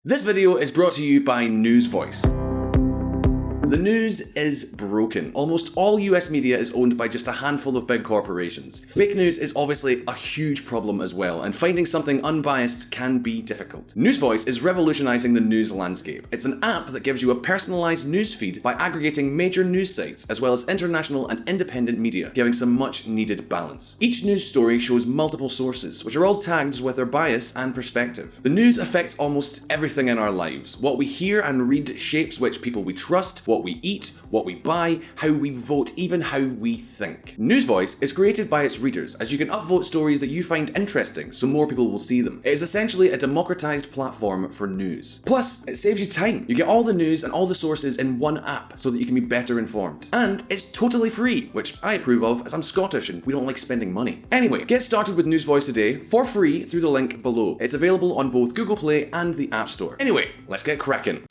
This video is brought to you by News Voice. The news is broken. Almost all US media is owned by just a handful of big corporations. Fake news is obviously a huge problem as well, and finding something unbiased can be difficult. News Voice is revolutionizing the news landscape. It's an app that gives you a personalized news feed by aggregating major news sites, as well as international and independent media, giving some much needed balance. Each news story shows multiple sources, which are all tagged with their bias and perspective. The news affects almost everything in our lives. What we hear and read shapes which people we trust, what we eat, what we buy, how we vote, even how we think. News Voice is created by its readers, as you can upvote stories that you find interesting so more people will see them. It is essentially a democratized platform for news. Plus, it saves you time. You get all the news and all the sources in one app so that you can be better informed. And it's totally free, which I approve of as I'm Scottish and we don't like spending money. Anyway, get started with News Voice today for free through the link below. It's available on both Google Play and the App Store. Anyway, let's get cracking.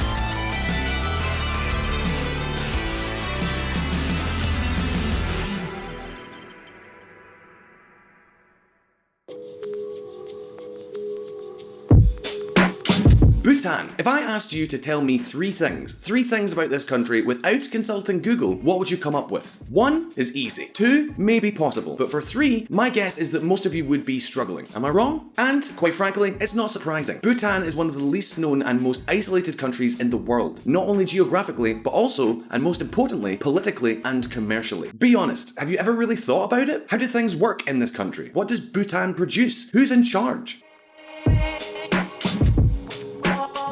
Bhutan. If I asked you to tell me three things about this country without consulting Google, what would you come up with? 1 is easy. 2 may be possible. But for 3, my guess is that most of you would be struggling. Am I wrong? And, quite frankly, it's not surprising. Bhutan is one of the least known and most isolated countries in the world. Not only geographically, but also, and most importantly, politically and commercially. Be honest, have you ever really thought about it? How do things work in this country? What does Bhutan produce? Who's in charge?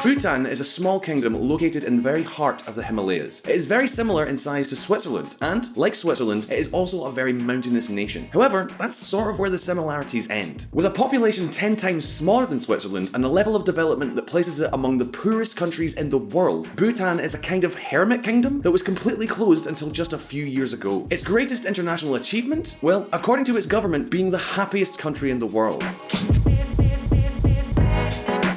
Bhutan is a small kingdom located in the very heart of the Himalayas. It is very similar in size to Switzerland, and, like Switzerland, it is also a very mountainous nation. However, that's sort of where the similarities end. With a population 10 times smaller than Switzerland and a level of development that places it among the poorest countries in the world, Bhutan is a kind of hermit kingdom that was completely closed until just a few years ago. Its greatest international achievement? Well, according to its government, being the happiest country in the world.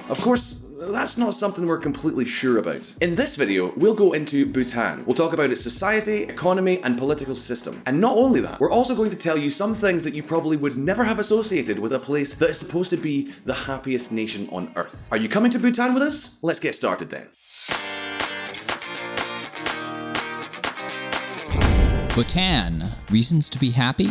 Of course, that's not something we're completely sure about. In this video, we'll go into Bhutan. We'll talk about its society, economy, and political system. And not only that, we're also going to tell you some things that you probably would never have associated with a place that is supposed to be the happiest nation on Earth. Are you coming to Bhutan with us? Let's get started then. Bhutan. Reasons to be happy?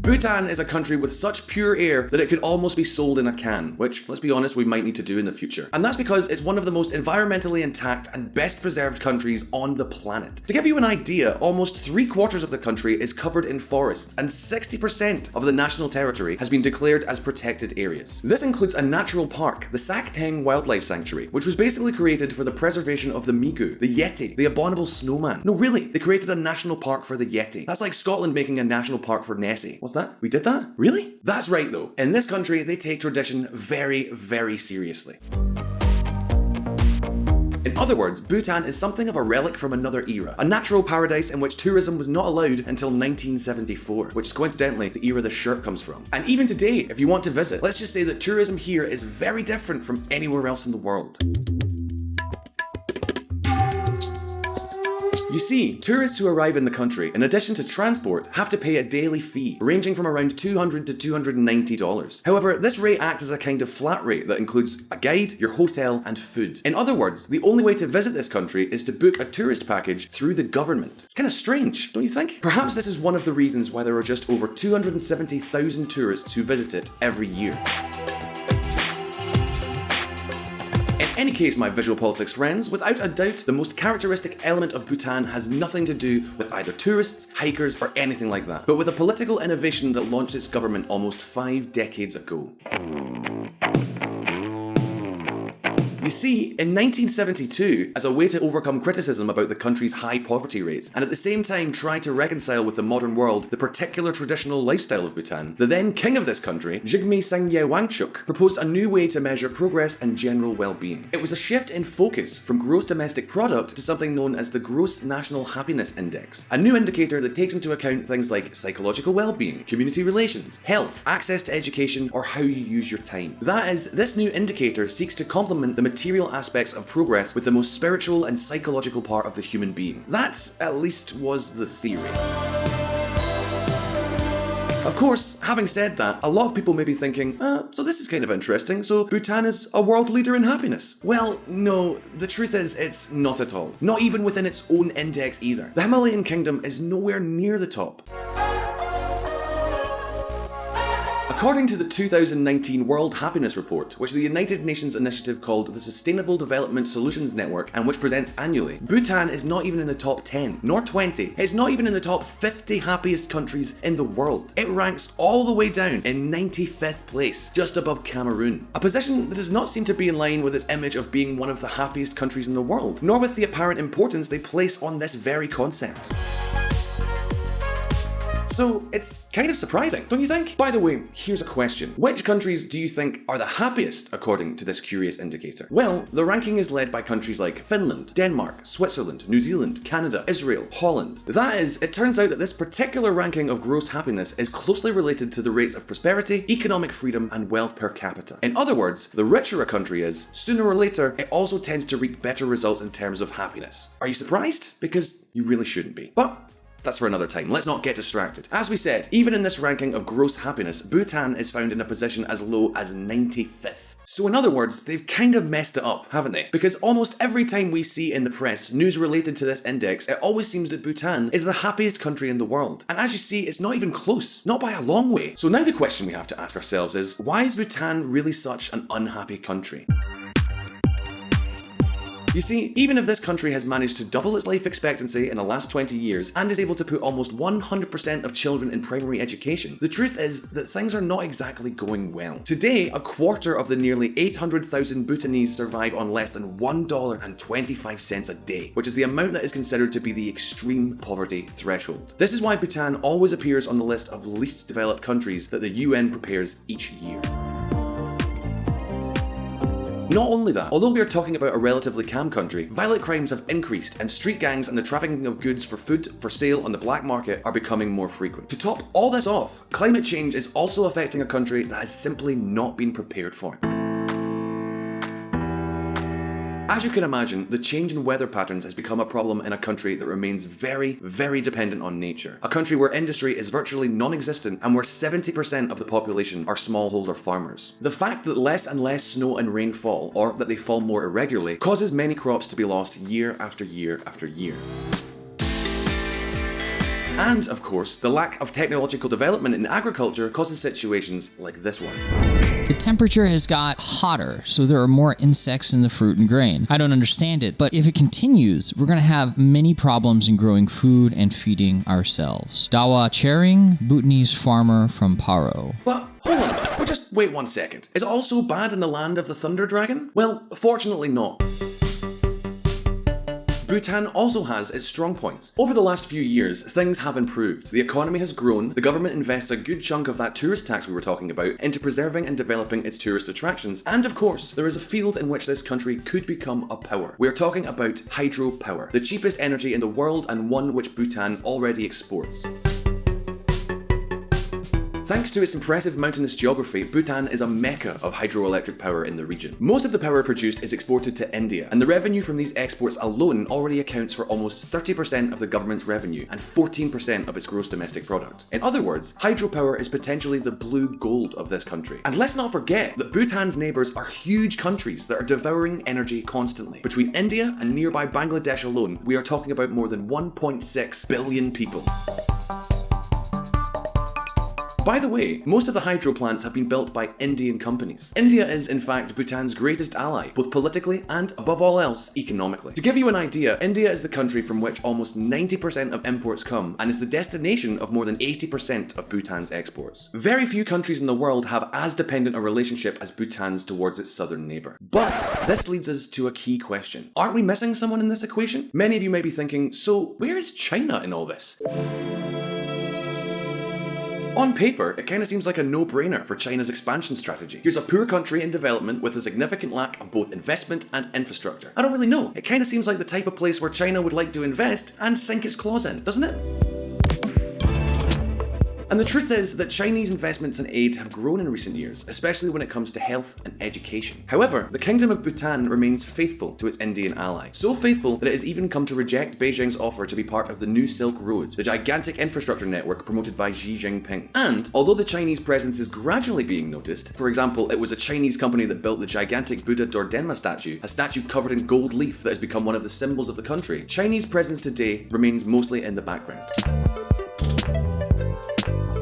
Bhutan is a country with such pure air that it could almost be sold in a can, which, let's be honest, we might need to do in the future. And that's because it's one of the most environmentally intact and best preserved countries on the planet. To give you an idea, almost 3/4 of the country is covered in forests, and 60% of the national territory has been declared as protected areas. This includes a natural park, the Sakteng Wildlife Sanctuary, which was basically created for the preservation of the migu, the yeti, the abominable snowman. No, really, they created a national park for the yeti. That's like Scotland making a national park for Nessie. What's that? We did that? Really? That's right though. In this country, they take tradition very, very seriously. In other words, Bhutan is something of a relic from another era, a natural paradise in which tourism was not allowed until 1974, which is coincidentally the era the shirt comes from. And even today, if you want to visit, let's just say that tourism here is very different from anywhere else in the world. You see, tourists who arrive in the country, in addition to transport, have to pay a daily fee, ranging from around $200 to $290. However, this rate acts as a kind of flat rate that includes a guide, your hotel, and food. In other words, the only way to visit this country is to book a tourist package through the government. It's kind of strange, don't you think? Perhaps this is one of the reasons why there are just over 270,000 tourists who visit it every year. In any case, my VisualPolitik friends, without a doubt, the most characteristic element of Bhutan has nothing to do with either tourists, hikers, or anything like that, but with a political innovation that launched its government almost 5 decades ago. You see, in 1972, as a way to overcome criticism about the country's high poverty rates, and at the same time try to reconcile with the modern world the particular traditional lifestyle of Bhutan, the then king of this country, Jigme Singye Wangchuk, proposed a new way to measure progress and general well-being. It was a shift in focus from gross domestic product to something known as the Gross National Happiness Index, a new indicator that takes into account things like psychological well-being, community relations, health, access to education, or how you use your time. That is, this new indicator seeks to complement the material aspects of progress with the most spiritual and psychological part of the human being. That, at least, was the theory. Of course, having said that, a lot of people may be thinking, so this is kind of interesting, so Bhutan is a world leader in happiness. Well, no, the truth is it's not at all. Not even within its own index either. The Himalayan kingdom is nowhere near the top. According to the 2019 World Happiness Report, which the United Nations initiative called the Sustainable Development Solutions Network and which presents annually, Bhutan is not even in the top 10, nor 20. It's not even in the top 50 happiest countries in the world. It ranks all the way down in 95th place, just above Cameroon. A position that does not seem to be in line with its image of being one of the happiest countries in the world, nor with the apparent importance they place on this very concept. So, it's kind of surprising, don't you think? By the way, here's a question. Which countries do you think are the happiest according to this curious indicator? Well, the ranking is led by countries like Finland, Denmark, Switzerland, New Zealand, Canada, Israel, Holland. That is, it turns out that this particular ranking of gross happiness is closely related to the rates of prosperity, economic freedom, and wealth per capita. In other words, the richer a country is, sooner or later, it also tends to reap better results in terms of happiness. Are you surprised? Because you really shouldn't be. But that's for another time. Let's not get distracted. As we said, even in this ranking of gross happiness, Bhutan is found in a position as low as 95th. So in other words, they've kind of messed it up, haven't they? Because almost every time we see in the press news related to this index, it always seems that Bhutan is the happiest country in the world. And as you see, it's not even close. Not by a long way. So now the question we have to ask ourselves is, why is Bhutan really such an unhappy country? You see, even if this country has managed to double its life expectancy in the last 20 years and is able to put almost 100% of children in primary education, the truth is that things are not exactly going well. Today, a quarter of the nearly 800,000 Bhutanese survive on less than $1.25 a day, which is the amount that is considered to be the extreme poverty threshold. This is why Bhutan always appears on the list of least developed countries that the UN prepares each year. Not only that, although we are talking about a relatively calm country, violent crimes have increased and street gangs and the trafficking of goods for food for sale on the black market are becoming more frequent. To top all this off, climate change is also affecting a country that has simply not been prepared for it. As you can imagine, the change in weather patterns has become a problem in a country that remains very, very dependent on nature. A country where industry is virtually non-existent and where 70% of the population are smallholder farmers. The fact that less and less snow and rain fall, or that they fall more irregularly, causes many crops to be lost year after year after year. And, of course, the lack of technological development in agriculture causes situations like this one. The temperature has got hotter, so there are more insects in the fruit and grain. I don't understand it, but if it continues, we're going to have many problems in growing food and feeding ourselves. Dawa Chering, Bhutanese farmer from Paro. But hold on a minute, well, just wait 1 second. Is it all so bad in the land of the Thunder Dragon? Well, fortunately not. Bhutan also has its strong points. Over the last few years, things have improved. The economy has grown, the government invests a good chunk of that tourist tax we were talking about into preserving and developing its tourist attractions, and of course, there is a field in which this country could become a power. We are talking about hydropower, the cheapest energy in the world and one which Bhutan already exports. Thanks to its impressive mountainous geography, Bhutan is a mecca of hydroelectric power in the region. Most of the power produced is exported to India, and the revenue from these exports alone already accounts for almost 30% of the government's revenue and 14% of its gross domestic product. In other words, hydropower is potentially the blue gold of this country. And let's not forget that Bhutan's neighbours are huge countries that are devouring energy constantly. Between India and nearby Bangladesh alone, we are talking about more than 1.6 billion people. By the way, most of the hydro plants have been built by Indian companies. India is, in fact, Bhutan's greatest ally, both politically and, above all else, economically. To give you an idea, India is the country from which almost 90% of imports come, and is the destination of more than 80% of Bhutan's exports. Very few countries in the world have as dependent a relationship as Bhutan's towards its southern neighbour. But this leads us to a key question. Aren't we missing someone in this equation? Many of you may be thinking, so where is China in all this? On paper, it kind of seems like a no-brainer for China's expansion strategy. Here's a poor country in development with a significant lack of both investment and infrastructure. I don't really know. It kind of seems like the type of place where China would like to invest and sink its claws in, doesn't it? And the truth is that Chinese investments in aid have grown in recent years, especially when it comes to health and education. However, the Kingdom of Bhutan remains faithful to its Indian ally. So faithful that it has even come to reject Beijing's offer to be part of the New Silk Road, the gigantic infrastructure network promoted by Xi Jinping. And although the Chinese presence is gradually being noticed, for example, it was a Chinese company that built the gigantic Buddha Dordenma statue, a statue covered in gold leaf that has become one of the symbols of the country, Chinese presence today remains mostly in the background.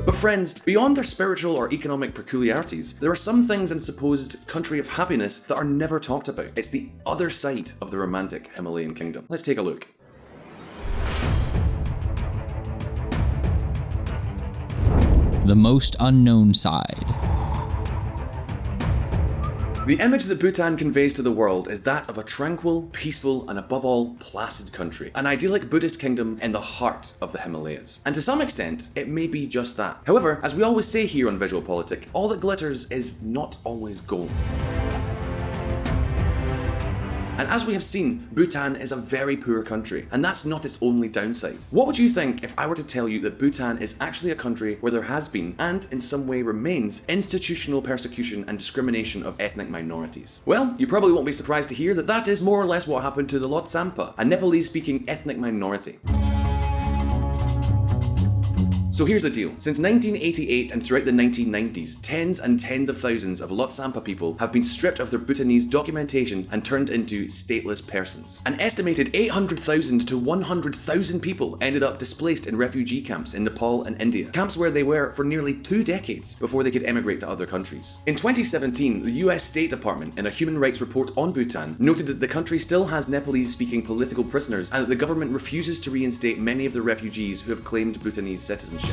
But friends, beyond their spiritual or economic peculiarities, there are some things in supposed country of happiness that are never talked about. It's the other side of the romantic Himalayan kingdom. Let's take a look. The most unknown side. The image that Bhutan conveys to the world is that of a tranquil, peaceful, and above all, placid country. An idyllic Buddhist kingdom in the heart of the Himalayas. And to some extent, it may be just that. However, as we always say here on VisualPolitik, all that glitters is not always gold. And as we have seen, Bhutan is a very poor country, and that's not its only downside. What would you think if I were to tell you that Bhutan is actually a country where there has been, and in some way remains, institutional persecution and discrimination of ethnic minorities? Well, you probably won't be surprised to hear that that is more or less what happened to the Lhotshampa, a Nepalese-speaking ethnic minority. So here's the deal. Since 1988 and throughout the 1990s, tens and tens of thousands of Lhotshampa people have been stripped of their Bhutanese documentation and turned into stateless persons. An estimated 800,000 to 100,000 people ended up displaced in refugee camps in Nepal and India, camps where they were for nearly 2 decades before they could emigrate to other countries. In 2017, the US State Department, in a human rights report on Bhutan, noted that the country still has Nepalese-speaking political prisoners and that the government refuses to reinstate many of the refugees who have claimed Bhutanese citizenship.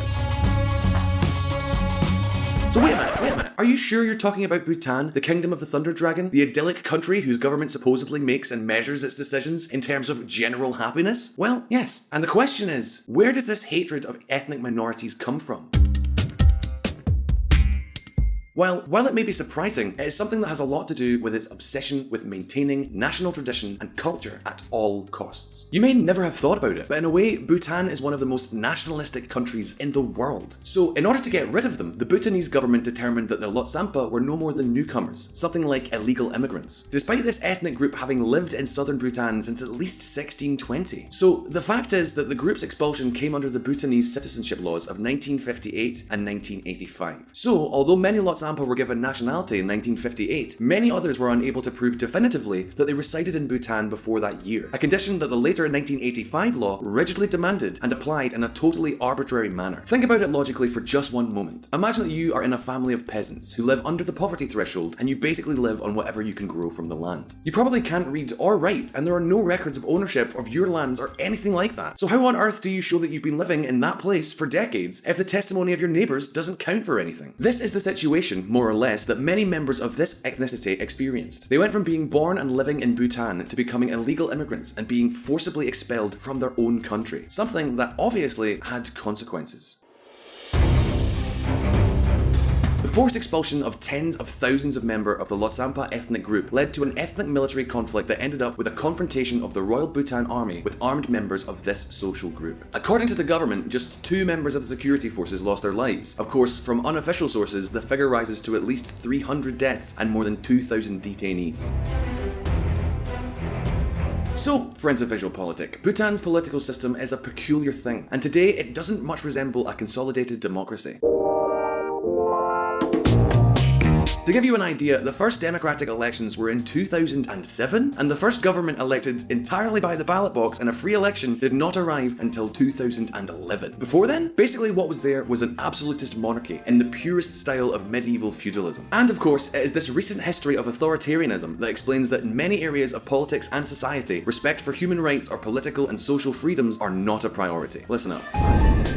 So wait a minute. Are you sure you're talking about Bhutan, the kingdom of the Thunder Dragon? The idyllic country whose government supposedly makes and measures its decisions in terms of general happiness? Well, yes. And the question is, where does this hatred of ethnic minorities come from? While it may be surprising, it is something that has a lot to do with its obsession with maintaining national tradition and culture at all costs. You may never have thought about it, but in a way, Bhutan is one of the most nationalistic countries in the world. So in order to get rid of them, the Bhutanese government determined that the Lhotshampa were no more than newcomers, something like illegal immigrants, despite this ethnic group having lived in southern Bhutan since at least 1620. So the fact is that the group's expulsion came under the Bhutanese citizenship laws of 1958 and 1985. So although many Lhotshampa were given nationality in 1958, many others were unable to prove definitively that they resided in Bhutan before that year, a condition that the later 1985 law rigidly demanded and applied in a totally arbitrary manner. Think about it logically for just one moment. Imagine that you are in a family of peasants who live under the poverty threshold and you basically live on whatever you can grow from the land. You probably can't read or write, and there are no records of ownership of your lands or anything like that. So how on earth do you show that you've been living in that place for decades if the testimony of your neighbours doesn't count for anything? This is the situation, more or less, that many members of this ethnicity experienced. They went from being born and living in Bhutan to becoming illegal immigrants and being forcibly expelled from their own country, something that obviously had consequences. The forced expulsion of tens of thousands of members of the Lhotshampa ethnic group led to an ethnic military conflict that ended up with a confrontation of the Royal Bhutan Army with armed members of this social group. According to the government, just 2 members of the security forces lost their lives. Of course, from unofficial sources, the figure rises to at least 300 deaths and more than 2,000 detainees. So, friends of VisualPolitik, Bhutan's political system is a peculiar thing, and today it doesn't much resemble a consolidated democracy. To give you an idea, the first democratic elections were in 2007, and the first government elected entirely by the ballot box in a free election did not arrive until 2011. Before then, basically what was there was an absolutist monarchy in the purest style of medieval feudalism. And of course, it is this recent history of authoritarianism that explains that in many areas of politics and society, respect for human rights or political and social freedoms are not a priority. Listen up.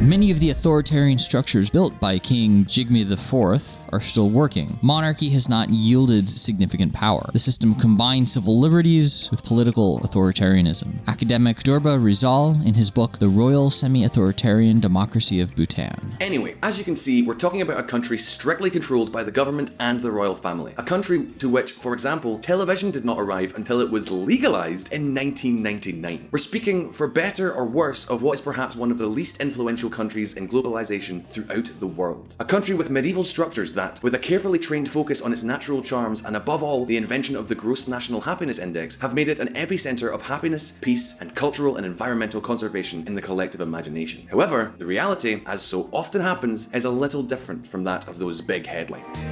Many of the authoritarian structures built by King Jigme IV are still working. Monarchy monarchy has not yielded significant power. The system combines civil liberties with political authoritarianism. Academic Durba Rizal, in his book The Royal Semi-Authoritarian Democracy of Bhutan. Anyway, as you can see, we're talking about a country strictly controlled by the government and the royal family. A country to which, for example, television did not arrive until it was legalized in 1999. We're speaking, for better or worse, of what is perhaps one of the least influential countries in globalization throughout the world. A country with medieval structures that, with a carefully trained focus on its natural charms and above all the invention of the Gross National Happiness Index, have made it an epicenter of happiness, peace, and cultural and environmental conservation in the collective imagination. However, the reality, as so often happens, is a little different from that of those big headlines.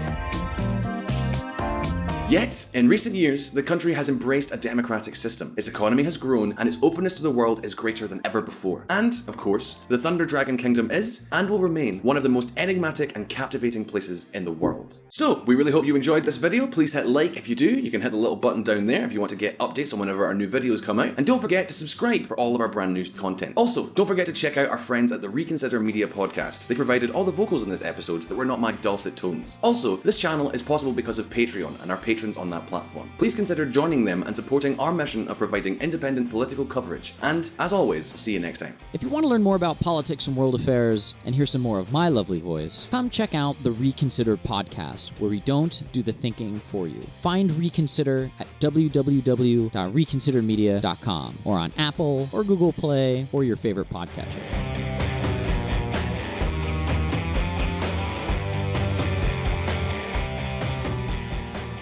Yet, in recent years, the country has embraced a democratic system. Its economy has grown, and its openness to the world is greater than ever before. And, of course, the Thunder Dragon Kingdom is, and will remain, one of the most enigmatic and captivating places in the world. So, we really hope you enjoyed this video. Please hit like if you do. You can hit the little button down there if you want to get updates on whenever our new videos come out. And don't forget to subscribe for all of our brand new content. Also, don't forget to check out our friends at the Reconsider Media podcast. They provided all the vocals in this episode that were not my dulcet tones. Also, this channel is possible because of Patreon and our patrons on that platform. Please consider joining them and supporting our mission of providing independent political coverage. And, as always, see you next time. If you want to learn more about politics and world affairs and hear some more of my lovely voice, come check out the Reconsider podcast, where we don't do the thinking for you. Find Reconsider at www.reconsidermedia.com or on Apple or Google Play or your favorite podcatcher.